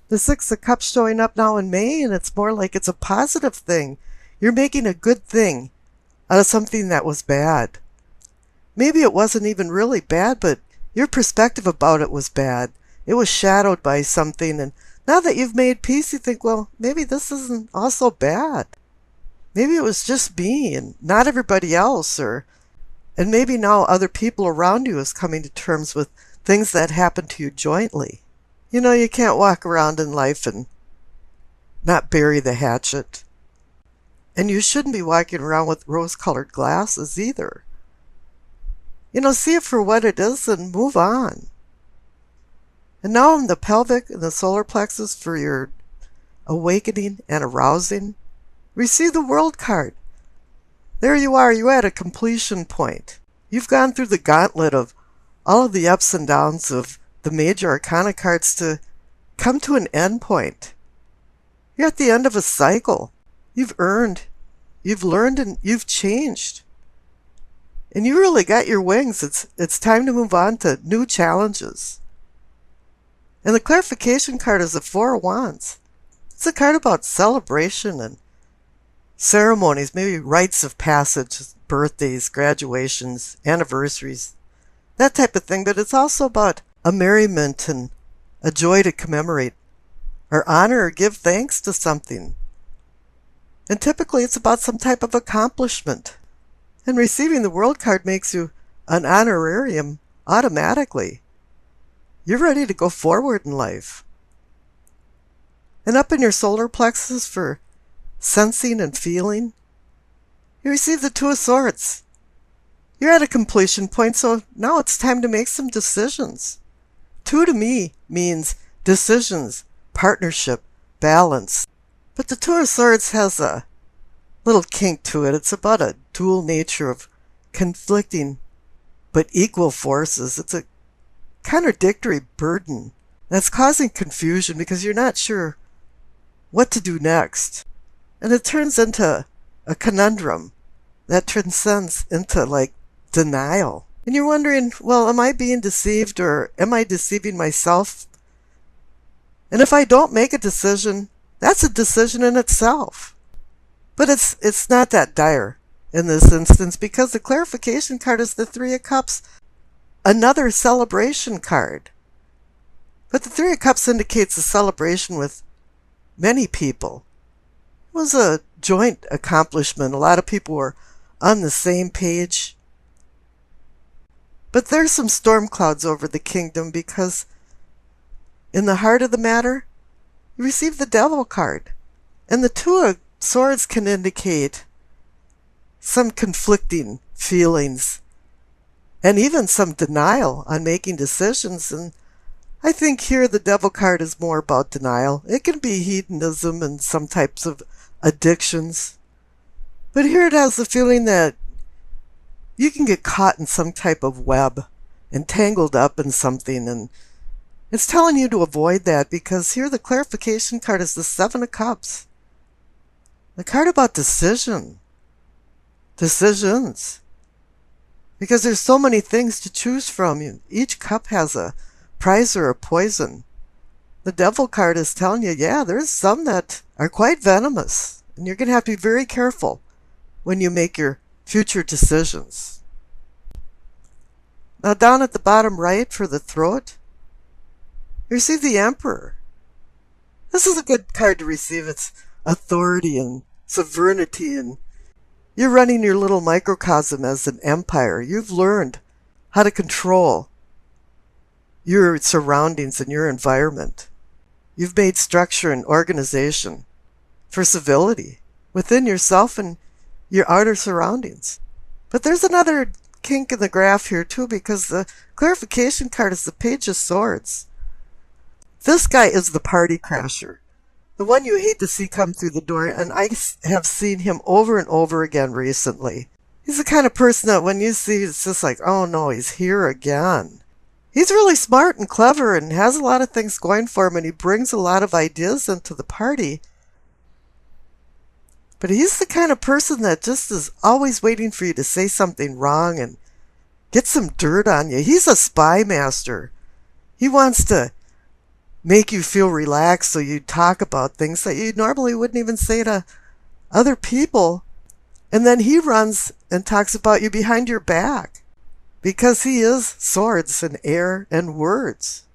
The Six of Cups showing up now in May, and it's more like it's a positive thing. You're making a good thing out of something that was bad. Maybe it wasn't even really bad, but your perspective about it was bad. It was shadowed by something, and now that you've made peace, you think, well, maybe this isn't also bad. Maybe it was just me and not everybody else, and maybe now other people around you is coming to terms with things that happened to you jointly. You know, you can't walk around in life and not bury the hatchet. And you shouldn't be walking around with rose-colored glasses either. You know, see it for what it is and move on. And now in the pelvic and the solar plexus for your awakening and arousing, receive the World card. There you are, you're at a completion point. You've gone through the gauntlet of all of the ups and downs of the major arcana cards to come to an end point. You're at the end of a cycle. You've earned, you've learned, and you've changed. And you really got your wings. It's time to move on to new challenges. And the clarification card is the Four of Wands. It's a card about celebration and ceremonies, maybe rites of passage, birthdays, graduations, anniversaries, that type of thing. But it's also about a merriment and a joy to commemorate or honor or give thanks to something. And typically it's about some type of accomplishment. And receiving the World card makes you an honorarium automatically. You're ready to go forward in life. And up in your solar plexus for sensing and feeling, you receive the Two of Swords. You're at a completion point, so now it's time to make some decisions. Two to me means decisions, partnership, balance. But the Two of Swords has a little kink to it. It's about a dual nature of conflicting but equal forces. It's a contradictory burden that's causing confusion because you're not sure what to do next. And it turns into a conundrum that transcends into like denial. And you're wondering, well, am I being deceived or am I deceiving myself? And if I don't make a decision, that's a decision in itself. But it's not that dire in this instance because the clarification card is the Three of Cups, another celebration card. But the Three of Cups indicates a celebration with many people. It was a joint accomplishment. A lot of people were on the same page. But there's some storm clouds over the kingdom because in the heart of the matter, you receive the Devil card. And the Two of Swords can indicate some conflicting feelings and even some denial on making decisions. And I think here the Devil card is more about denial. It can be hedonism and some types of addictions. But here it has the feeling that you can get caught in some type of web and tangled up in something. And it's telling you to avoid that because here the clarification card is the Seven of Cups. The card about decisions. Because there's so many things to choose from. Each cup has a prize or a poison. The Devil card is telling you, yeah, there's some that are quite venomous. And you're going to have to be very careful when you make your future decisions. Now down at the bottom right for the throat, you receive the Emperor. This is a good card to receive. It's authority and sovereignty, and you're running your little microcosm as an empire. You've learned how to control your surroundings and your environment. You've made structure and organization for civility within yourself and your outer surroundings. But there's another kink in the graph here too, because the clarification card is the Page of Swords. This guy is the party crasher. The one you hate to see come through the door, and I have seen him over and over again recently. He's the kind of person that when you see, it's just like, oh no, he's here again. He's really smart and clever and has a lot of things going for him, and he brings a lot of ideas into the party. But he's the kind of person that just is always waiting for you to say something wrong and get some dirt on you. He's a spy master. He wants to make you feel relaxed so you talk about things that you normally wouldn't even say to other people. And then he runs and talks about you behind your back because he is swords and air and words.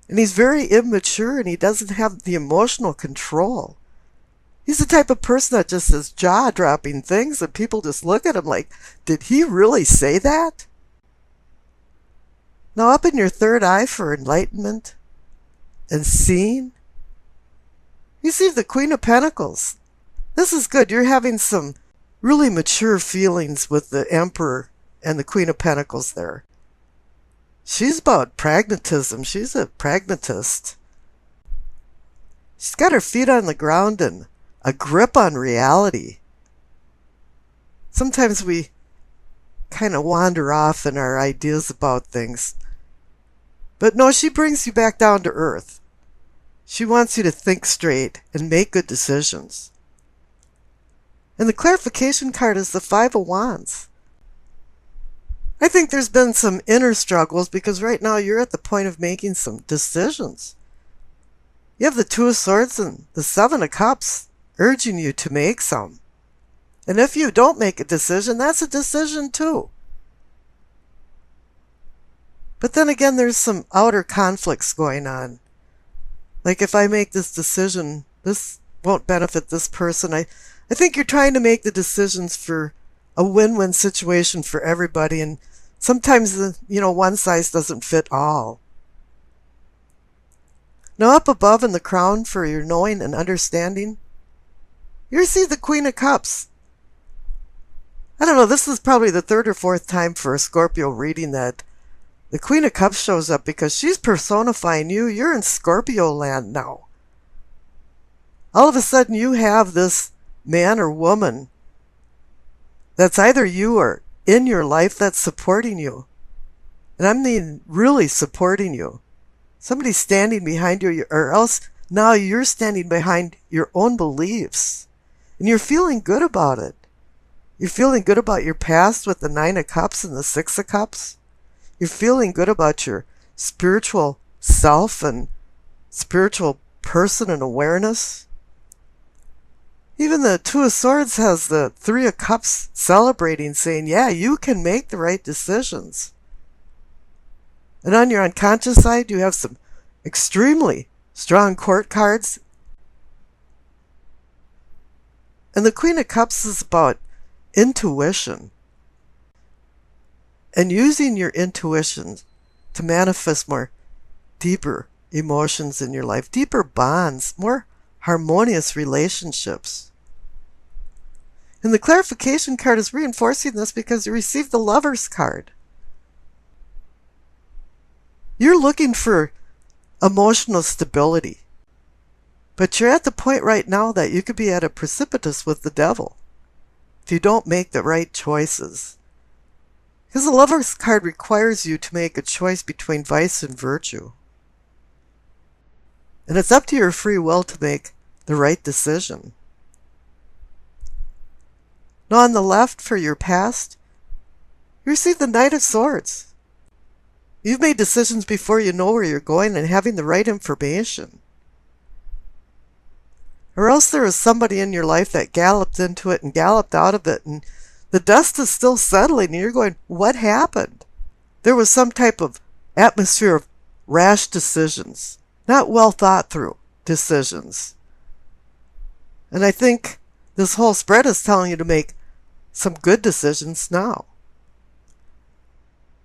And he's very immature and he doesn't have the emotional control. He's the type of person that just says jaw-dropping things and people just look at him like, did he really say that? Now up in your third eye for enlightenment and seeing, you see the Queen of Pentacles. This is good. You're having some really mature feelings with the Emperor and the Queen of Pentacles there. She's about pragmatism. She's a pragmatist. She's got her feet on the ground and a grip on reality. Sometimes we kind of wander off in our ideas about things. But no, she brings you back down to earth. She wants you to think straight and make good decisions. And the clarification card is the Five of Wands. I think there's been some inner struggles because right now you're at the point of making some decisions. You have the Two of Swords and the Seven of Cups urging you to make some. And if you don't make a decision, that's a decision too. But then again, there's some outer conflicts going on. Like if I make this decision, this won't benefit this person. I think you're trying to make the decisions for a win-win situation for everybody. And sometimes, one size doesn't fit all. Now up above in the crown for your knowing and understanding, you see the Queen of Cups. I don't know, this is probably the third or fourth time for a Scorpio reading that the Queen of Cups shows up because she's personifying you. You're in Scorpio land now. All of a sudden you have this man or woman that's either you or in your life that's supporting you. And I mean really supporting you. Somebody's standing behind you, or else now you're standing behind your own beliefs. And you're feeling good about it. You're feeling good about your past with the Nine of Cups and the Six of Cups. You're feeling good about your spiritual self and spiritual person and awareness. Even the Two of Swords has the Three of Cups celebrating, saying, yeah, you can make the right decisions. And on your unconscious side, you have some extremely strong court cards. And the Queen of Cups is about intuition. And using your intuition to manifest more deeper emotions in your life, deeper bonds, more harmonious relationships. And the clarification card is reinforcing this because you received the Lover's card. You're looking for emotional stability. But you're at the point right now that you could be at a precipice with the devil if you don't make the right choices. Because the Lover's card requires you to make a choice between vice and virtue. And it's up to your free will to make the right decision. Now on the left for your past, you receive the Knight of Swords. You've made decisions before you know where you're going and having the right information. Or else there is somebody in your life that galloped into it and galloped out of it, and the dust is still settling, and you're going, what happened? There was some type of atmosphere of rash decisions, not well thought through decisions. And I think this whole spread is telling you to make some good decisions now.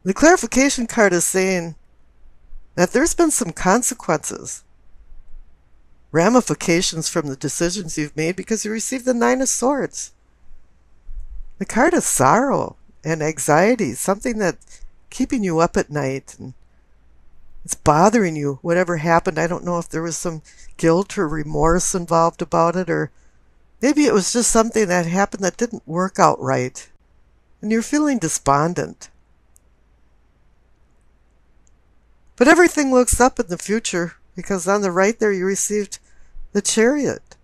The clarification card is saying that there's been some consequences, ramifications from the decisions you've made because you received the Nine of Swords. The card of sorrow and anxiety, something that's keeping you up at night and it's bothering you, whatever happened. I don't know if there was some guilt or remorse involved about it, or maybe it was just something that happened that didn't work out right, and you're feeling despondent. But everything looks up in the future, because on the right there you received the Chariot.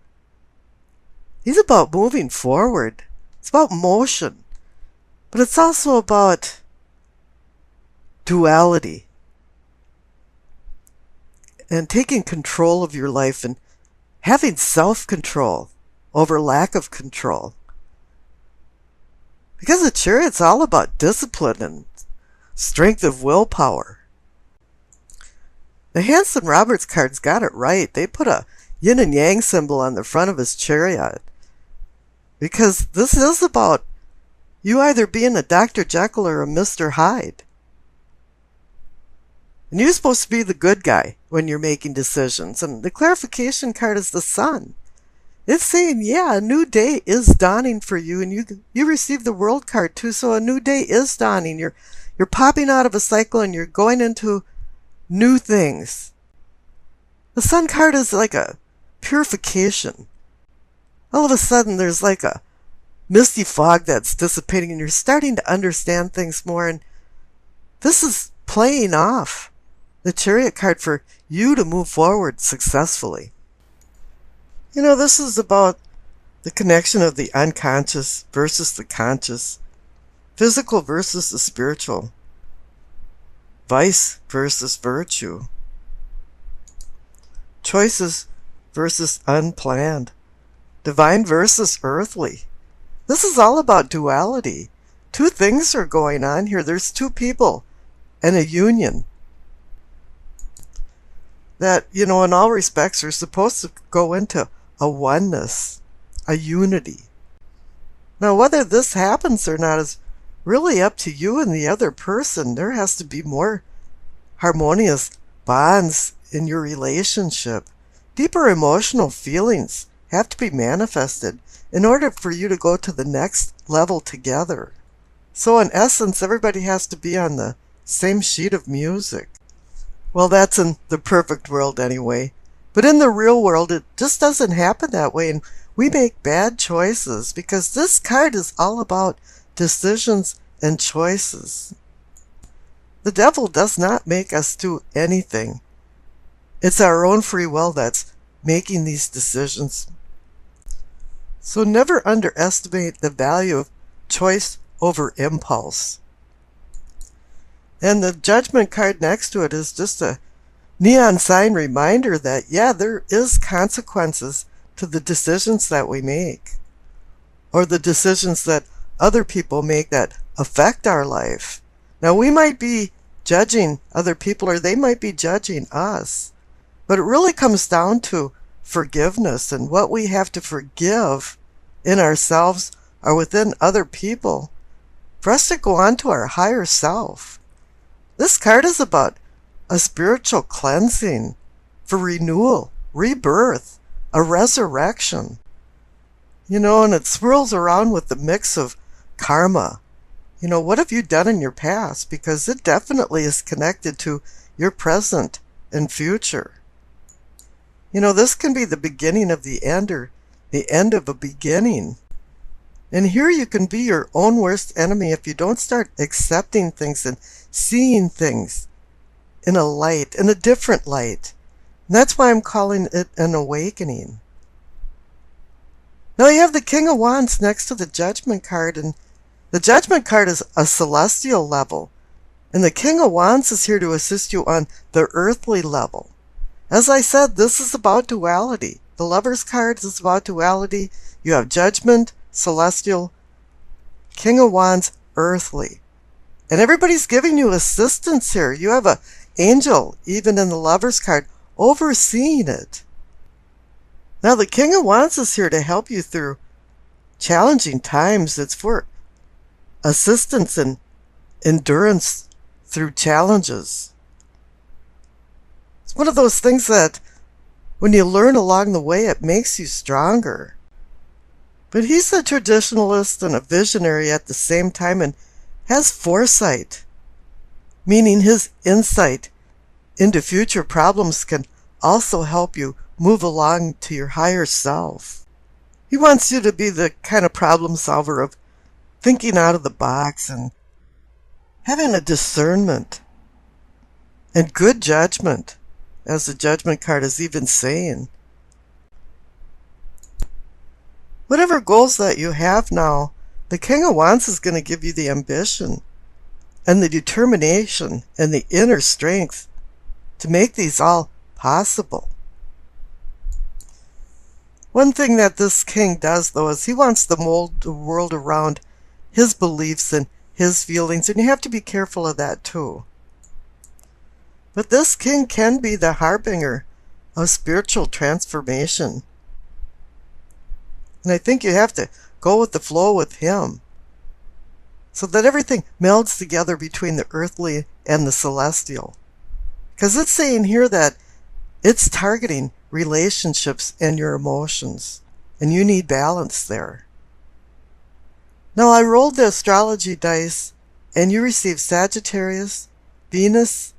He's about moving forward. It's about motion. But it's also about duality. and taking control of your life and having self-control over lack of control. Because the Chariot's all about discipline and strength of willpower. The Hanson Roberts card's got it right. They put a yin and yang symbol on the front of his chariot. Because this is about you either being a Dr. Jekyll or a Mr. Hyde. And you're supposed to be the good guy when you're making decisions. And the clarification card is the Sun. It's saying, yeah, a new day is dawning for you. And you received the World card too, so a new day is dawning. You're popping out of a cycle and you're going into new things. The Sun card is like a purification. All of a sudden there's like a misty fog that's dissipating and you're starting to understand things more. And this is playing off the Chariot card for you to move forward successfully. You know, this is about the connection of the unconscious versus the conscious, physical versus the spiritual, vice versus virtue, choices versus unplanned, divine versus earthly. This is all about duality. Two things are going on here. There's two people and a union that, you know, in all respects are supposed to go into a oneness, a unity. Now, whether this happens or not is really up to you and the other person. There has to be more harmonious bonds in your relationship. Deeper emotional feelings have to be manifested in order for you to go to the next level together. So in essence, everybody has to be on the same sheet of music. Well, that's in the perfect world anyway. But in the real world, it just doesn't happen that way. And we make bad choices because this card is all about decisions and choices. The devil does not make us do anything. It's our own free will that's making these decisions. So never underestimate the value of choice over impulse. And the Judgment card next to it is just a neon sign reminder that, yeah, there is consequences to the decisions that we make, or the decisions that other people make that affect our life. Now, we might be judging other people, or they might be judging us, but it really comes down to forgiveness and what we have to forgive in ourselves or within other people for us to go on to our higher self. This card is about a spiritual cleansing for renewal, rebirth, a resurrection. You know, and it swirls around with the mix of karma. You know, what have you done in your past? Because it definitely is connected to your present and future. You know, this can be the beginning of the end or the end of a beginning. And here you can be your own worst enemy if you don't start accepting things and seeing things in a light, in a different light. And that's why I'm calling it an awakening. Now you have the King of Wands next to the Judgment card, and the Judgment card is a celestial level, and the King of Wands is here to assist you on the earthly level. As I said, this is about duality. The Lover's card is about duality. You have Judgment, celestial, King of Wands, earthly. And everybody's giving you assistance here. You have an angel, even in the Lover's card, overseeing it. Now the King of Wands is here to help you through challenging times. It's for assistance and endurance through challenges. It's one of those things that when you learn along the way, it makes you stronger. But he's a traditionalist and a visionary at the same time and has foresight, meaning his insight into future problems can also help you move along to your higher self. He wants you to be the kind of problem solver of thinking out of the box and having a discernment and good judgment, as the Judgment card is even saying. Whatever goals that you have now, the King of Wands is going to give you the ambition and the determination and the inner strength to make these all possible. One thing that this king does, though, is he wants to mold the world around his beliefs and his feelings, and you have to be careful of that too. But this king can be the harbinger of spiritual transformation. And I think you have to go with the flow with him, so that everything melds together between the earthly and the celestial. Because it's saying here that it's targeting relationships and your emotions, and you need balance there. Now, I rolled the astrology dice, and you received Sagittarius, Venus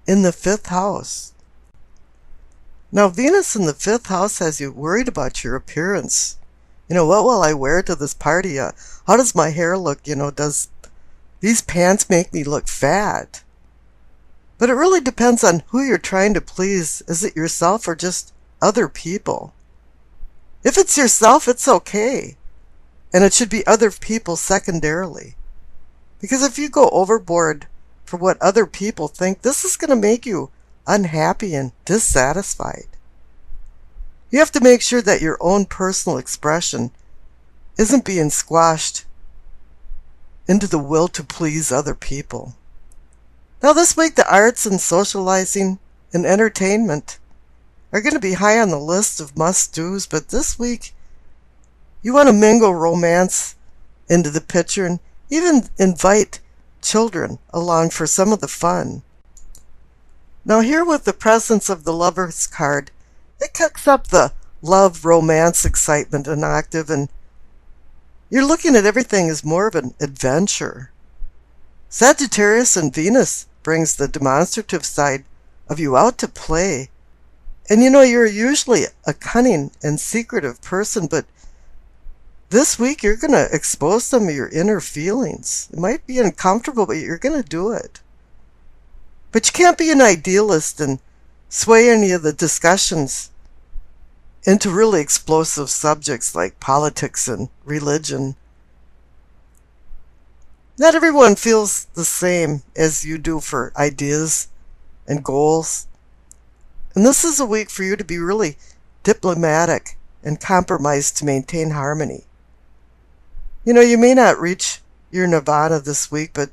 in the 5th house. Now, Venus in the 5th house has you worried about your appearance. What will I wear to this party? How does my hair look? Does these pants make me look fat? But it really depends on who you're trying to please. Is it yourself or just other people? If it's yourself, it's okay. And it should be other people secondarily. Because if you go overboard for what other people think, this is going to make you unhappy and dissatisfied. You have to make sure that your own personal expression isn't being squashed into the will to please other people. Now, this week, the arts and socializing and entertainment are going to be high on the list of must-dos, but this week, you want to mingle romance into the picture and even invite children along for some of the fun. Now, here with the presence of the Lover's card, it kicks up the love, romance, excitement an octave, and you're looking at everything as more of an adventure. Sagittarius and Venus brings the demonstrative side of you out to play. And you're usually a cunning and secretive person, but this week you're going to expose some of your inner feelings. It might be uncomfortable, but you're going to do it. But you can't be an idealist and sway any of the discussions into really explosive subjects like politics and religion. Not everyone feels the same as you do for ideas and goals. And this is a week for you to be really diplomatic and compromise to maintain harmony. You may not reach your nirvana this week, but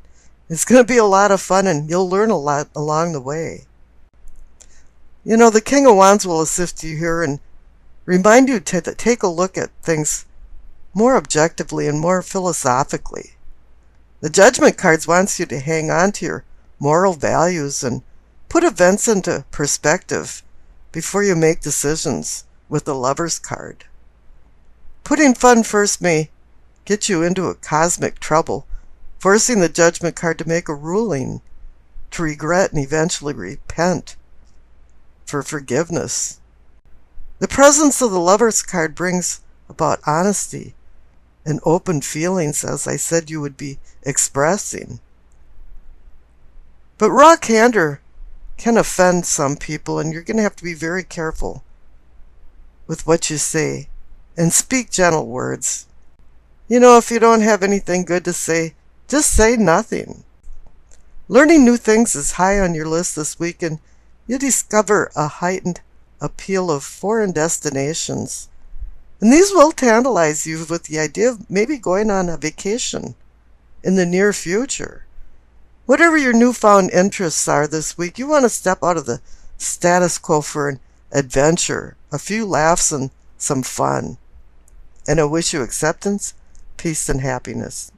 it's going to be a lot of fun and you'll learn a lot along the way. The King of Wands will assist you here and remind you to take a look at things more objectively and more philosophically. The Judgment cards wants you to hang on to your moral values and put events into perspective before you make decisions with the Lover's card. Putting fun first may get you into a cosmic trouble, forcing the Judgment card to make a ruling, to regret and eventually repent for forgiveness. The presence of the Lover's card brings about honesty and open feelings, as I said you would be expressing. But raw candor can offend some people, and you're going to have to be very careful with what you say and speak gentle words. If you don't have anything good to say, just say nothing. Learning new things is high on your list this week, and you'll discover a heightened appeal of foreign destinations. And these will tantalize you with the idea of maybe going on a vacation in the near future. Whatever your newfound interests are this week, you want to step out of the status quo for an adventure, a few laughs, and some fun. And I wish you acceptance, peace, and happiness.